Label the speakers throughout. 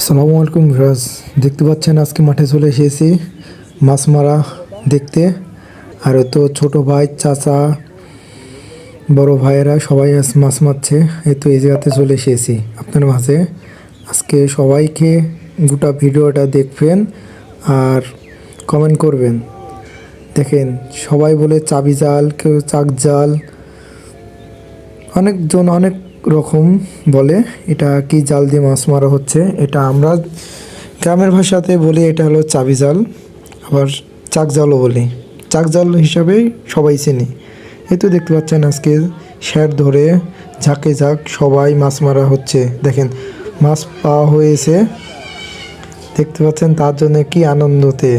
Speaker 1: আসসালামু আলাইকুম ভিউয়ার্স, দেখতে পাচ্ছেন আজকে মাঠে চলে এসেছি মাছ মারা দেখতে। আর তো ছোট ভাই, চাচা, বড় ভাইয়েরা সবাই আজ মাছ মারছে। এই তো এই জায়গাতে চলে এসেছি আপনার মাঝে। আজকে সবাইকে গোটা ভিডিওটা দেখবেন আর কমেন্ট করবেন। দেখেন, সবাই বলে চাবি জাল, কেউ চাক জাল, অনেকজন অনেক রকম বলে। এটা কি জাল দিয়ে মাছ মারা হচ্ছে, এটা আমরা গ্রামের ভাষাতে বলি এটা হলো চাবি জাল, আবার চাক জালও বলি। চাক জাল হিসাবেই সবাই চিনি। এই তো দেখতে পাচ্ছেন আজকে স্যার ধরে ঝাঁকে ঝাঁক সবাই মাছ মারা হচ্ছে। দেখেন, মাছ পাওয়া হয়েছে, দেখতে পাচ্ছেন, তার জন্য কি আনন্দতে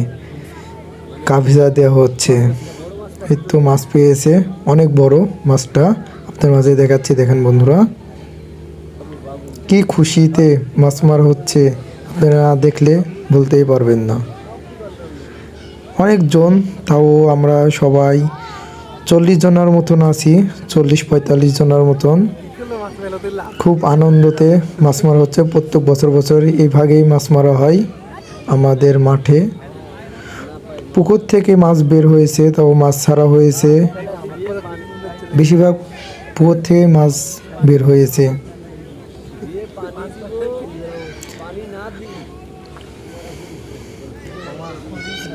Speaker 1: কাভিজা দেওয়া হচ্ছে। এই তো মাছ পেয়েছে, অনেক বড় মাছটা আপনার মাঝে দেখাচ্ছি। দেখেন বন্ধুরা, কি খুশিতে মাছ মারা হচ্ছে, আপনারা না দেখলে বলতেই পারবেন না। অনেকজন, তাও আমরা সবাই 40 জনের মতন আছি, 40-45 জনের মতন। খুব আনন্দতে মাছ মারা হচ্ছে। প্রত্যেক বছর এইভাবেই মাছ মারা হয় আমাদের মাঠে। পুকুর থেকে মাছ বের হয়েছে, তাও মাছ ছাড়া হয়েছে, বেশিরভাগ পুকুর থেকে মাছ বের হয়েছে।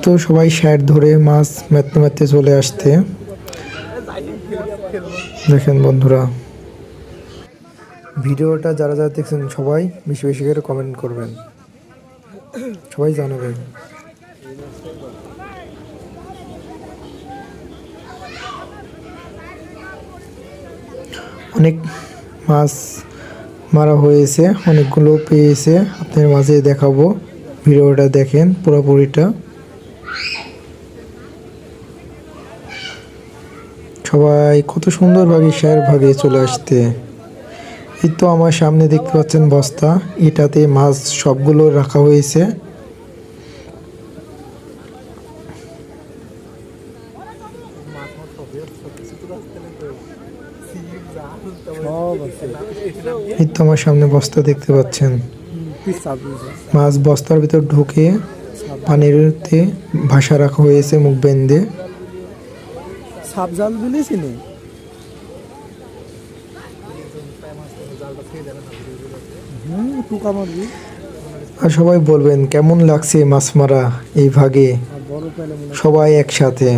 Speaker 1: তো সবাই শার্ট ধরে মাছ মারতে মারতে চলে আসতে। দেখেন বন্ধুরা, ভিডিওটা যারা যারা দেখছেন সবাই বেশি বেশি করে কমেন্ট করবেন, সবাই জানাবেন। অনেক মাছ মারা হয়েছে, অনেকগুলো পেয়েছে, আপনার মাঝে দেখাবো। ভিডিওটা দেখেন পুরোপুরিটা। সবাই কত সুন্দরভাবে ভাগে চলে আসতে। এই তো আমার সামনে দেখতে পাচ্ছেন বস্তা, এটাতে মাছ সবগুলো রাখা হয়েছে। এই তো আমার সামনে বস্তা দেখতে পাচ্ছেন, মাছ বস্তার ভিতর ঢুকে পানিতে ভাসা রাখা হয়েছে মুখ বেঁধে।
Speaker 2: সাপ জাল দিলেছি নি
Speaker 1: আর সবাই বলবেন কেমন লাগছে মাছ মারা এই ভাগে সবাই একসাথে।